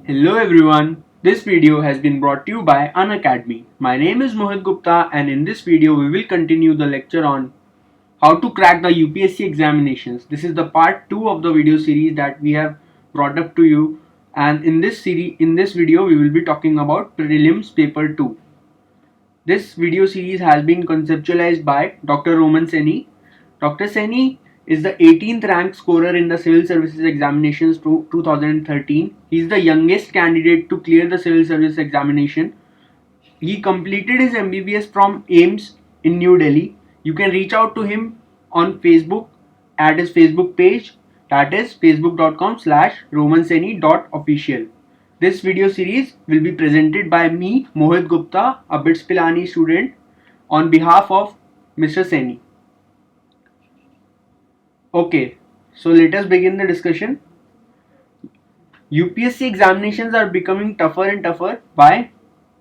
Hello everyone, this video has been brought to you by Unacademy. My name is Mohit Gupta and in this video we will continue the lecture on how to crack the UPSC examinations. This is the part 2 of the video series that we have brought up to you, and in this video we will be talking about prelims paper 2. This video series has been conceptualized by Dr. Roman Seni. Dr. Seni is the 18th ranked scorer in the civil services examinations 2013. He is the youngest candidate to clear the civil service examination. He completed his MBBS from AIMS in New Delhi. You can reach out to him on Facebook at his Facebook page, that is facebook.com/romanseni.official. This video series will be presented by me, Mohit Gupta, a BITS Pilani student, on behalf of Mr. Seni. Okay, so let us begin the discussion. UPSC examinations are becoming tougher and tougher. Why?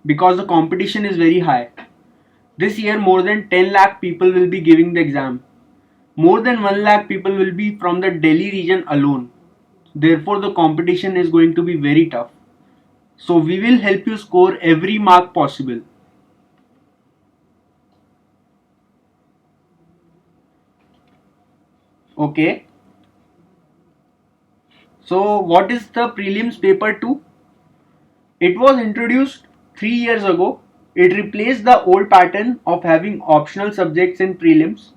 Because the competition is very high. This year more than 10 lakh people will be giving the exam. More than 1 lakh people will be from the Delhi region alone. Therefore the competition is going to be very tough. So we will help you score every mark possible. Okay. So what is the prelims paper 2? It was introduced 3 years ago. It replaced the old pattern of having optional subjects in prelims.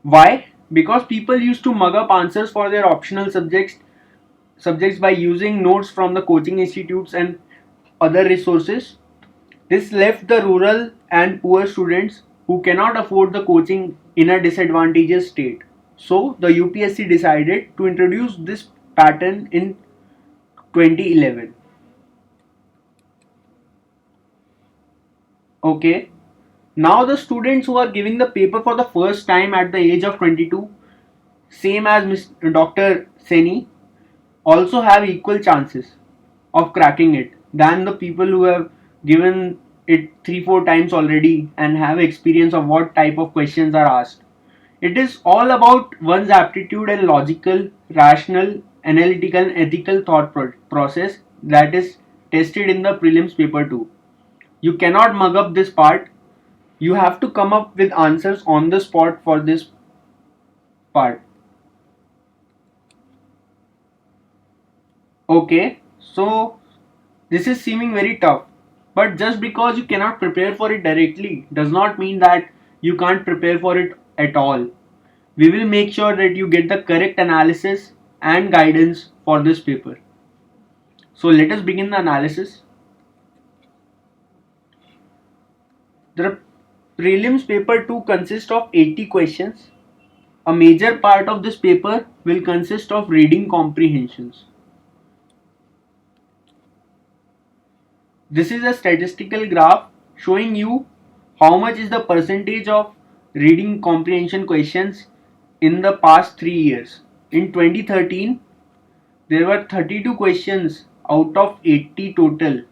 Why? Because people used to mug up answers for their optional subjects by using notes from the coaching institutes and other resources. This left the rural and poor students who cannot afford the coaching in a disadvantageous state. So the UPSC decided to introduce this pattern in 2011. Okay. Now the students who are giving the paper for the first time at the age of 22, same as Dr. Seni, also have equal chances of cracking it than the people who have given it 3-4 times already and have experience of what type of questions are asked. It is all about one's aptitude and logical, rational, analytical and ethical thought process that is tested in the prelims paper 2. You cannot mug up this part. You have to come up with answers on the spot for this part. Okay, so this is seeming very tough, but just because you cannot prepare for it directly does not mean that you can't prepare for it at all. We will make sure that you get the correct analysis and guidance for this paper. So let us begin the analysis. The prelims paper 2 consists of 80 questions. A major part of this paper will consist of reading comprehensions. This is a statistical graph showing you how much is the percentage of reading comprehension questions in the past 3 years. In 2013, there were 32 questions out of 80 total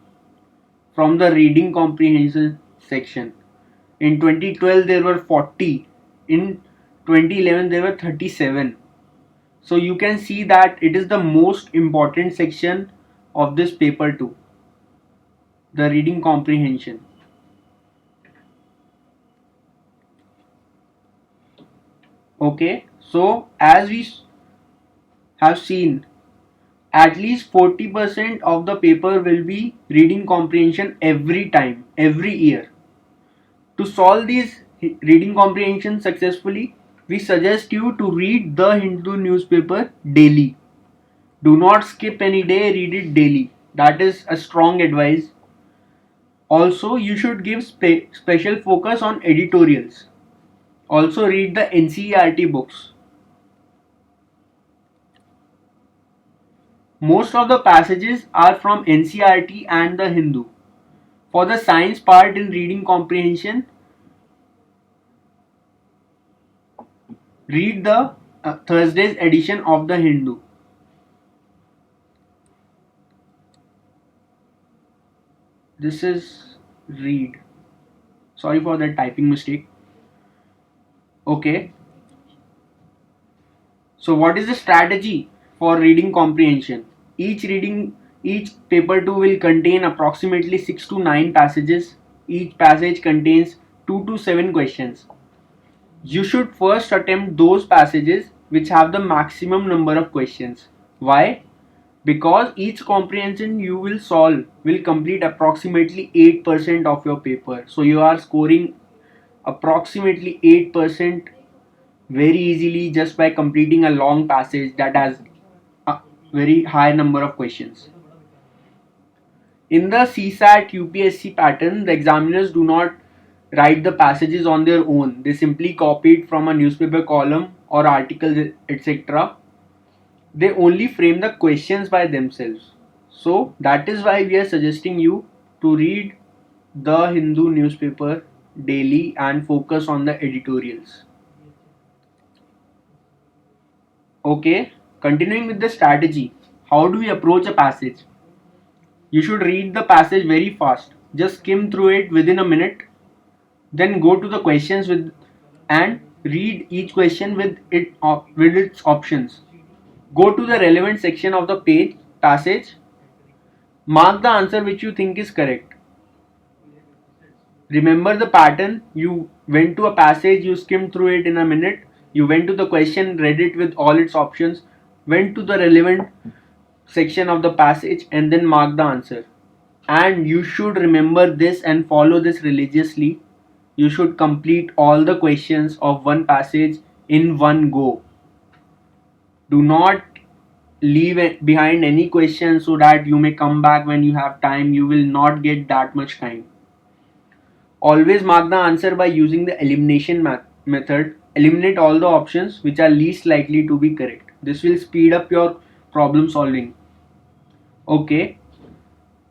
from the reading comprehension section. In 2012, there were 40. In 2011, there were 37. So you can see that it is the most important section of this paper too, the reading comprehension. Okay, so as we have seen, at least 40% of the paper will be reading comprehension every time, every year. To solve these reading comprehension successfully, we suggest you to read the Hindu newspaper daily. Do not skip any day, read it daily. That is a strong advice. Also, you should give special focus on editorials. Also, read the NCERT books. Most of the passages are from NCERT and the Hindu. For the science part in reading comprehension, read the Thursday's edition of the Hindu. This is read. Sorry for that typing mistake. Okay. So what is the strategy for reading comprehension? Each reading Each paper 2 will contain approximately 6 to 9 passages. Each passage contains 2 to 7 questions. You should first attempt those passages which have the maximum number of questions. Why? Because each comprehension you will solve will complete approximately 8% of your paper. So you are scoring approximately 8% very easily just by completing a long passage that has a very high number of questions. In the CSAT UPSC pattern, the examiners do not write the passages on their own. They simply copy it from a newspaper column or articles, etc. They only frame the questions by themselves. So that is why we are suggesting you to read the Hindu newspaper daily and focus on the editorials. Okay, continuing with the strategy. How do we approach a passage? You should read the passage very fast. Just skim through it within a minute. Then go to the questions with and read each question with its options. Go to the relevant section of the passage. Mark the answer which you think is correct. Remember the pattern. You went to a passage, you skimmed through it in a minute. You went to the question, read it with all its options, went to the relevant section of the passage, and then mark the answer. And you should remember this and follow this religiously. You should complete all the questions of one passage in one go. Do not leave behind any question so that you may come back when you have time. You will not get that much time. Always mark the answer by using the elimination method. Eliminate all the options which are least likely to be correct. This will speed up your problem solving. Okay,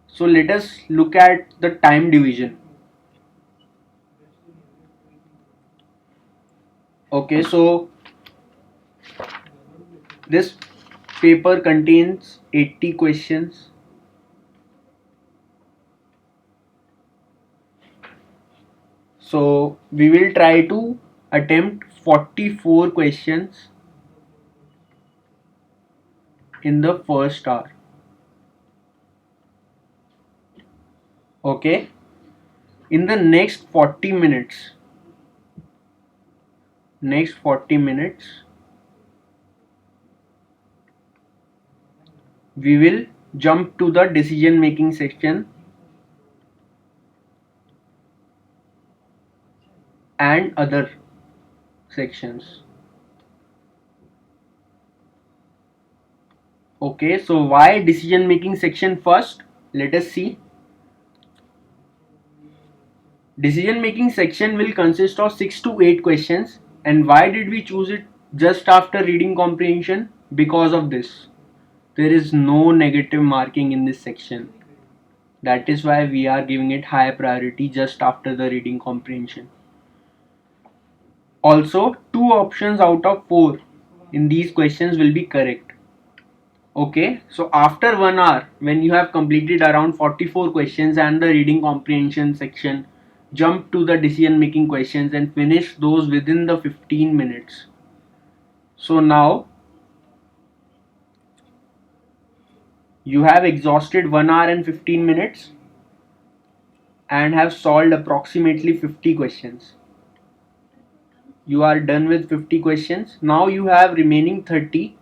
so let us look at the time division. Okay, so this paper contains 80 questions. So we will try to attempt 44 questions in the first hour. Okay, in the next 40 minutes, we will jump to the decision making section and other sections. Okay, so why decision making section first? Let us see. Decision making section will consist of 6 to 8 questions. And why did we choose it just after reading comprehension? Because of this. There is no negative marking in this section. That is why we are giving it high priority just after the reading comprehension. Also, 2 options out of 4 in these questions will be correct. Okay, so after 1 hour, when you have completed around 44 questions and the reading comprehension section, jump to the decision making questions and finish those within the 15 minutes. So now you have exhausted 1 hour and 15 minutes and have solved approximately 50 questions. You are done with 50 questions. Now you have remaining 30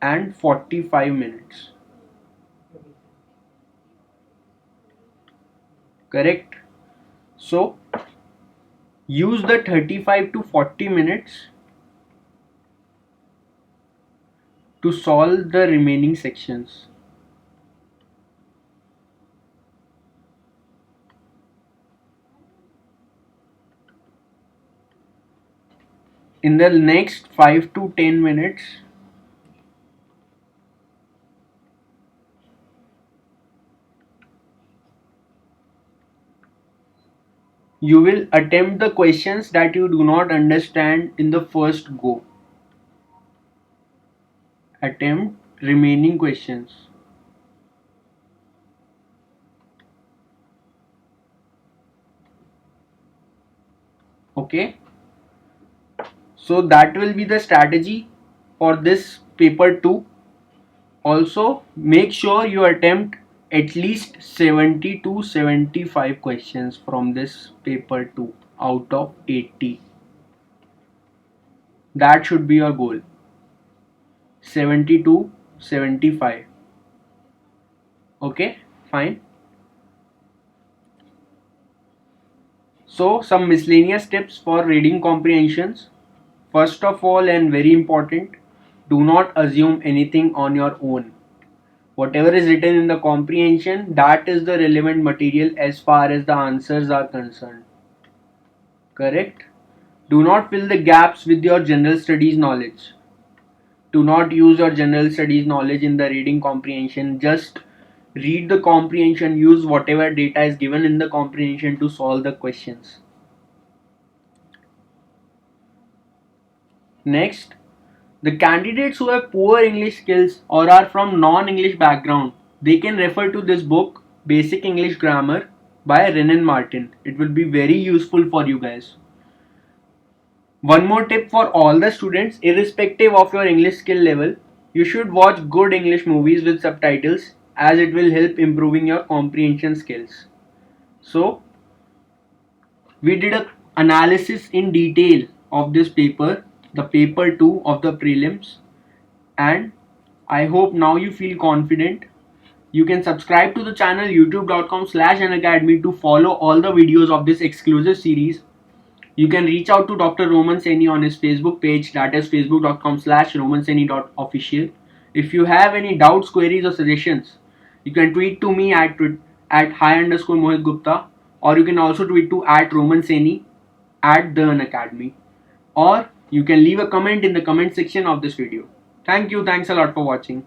and 45 minutes. Correct? So use the 35 to 40 minutes to solve the remaining sections. In the next 5 to 10 minutes, you will attempt the questions that you do not understand in the first go. Attempt remaining questions. Okay, so that will be the strategy for this paper 2. Also, make sure you attempt at least 70 to 75 questions from this paper 2 out of 80. That should be your goal. 70 to 75. Okay, fine. So, some miscellaneous tips for reading comprehensions. First of all, and very important, do not assume anything on your own. Whatever is written in the comprehension, that is the relevant material as far as the answers are concerned. Correct? Do not fill the gaps with your general studies knowledge. Do not use your general studies knowledge in the reading comprehension. Just read the comprehension, use whatever data is given in the comprehension to solve the questions. Next, the candidates who have poor English skills or are from non-English background, they can refer to this book, Basic English Grammar by Renan Martin. It will be very useful for you guys. One more tip for all the students, irrespective of your English skill level, you should watch good English movies with subtitles as it will help improving your comprehension skills. So, we did a analysis in detail of this paper, the paper 2 of the prelims, and I hope now you feel confident. You can subscribe to the channel youtube.com/unacademy to follow all the videos of this exclusive series. You can reach out to Dr. Roman Saini on his Facebook page, that is facebook.com/romansaini.official. If you have any doubts, queries or suggestions, you can tweet to me at hi_Mohit Gupta, or you can also tweet to at Roman Saini at the Unacademy, or you can leave a comment in the comment section of this video. Thank you. Thanks a lot for watching.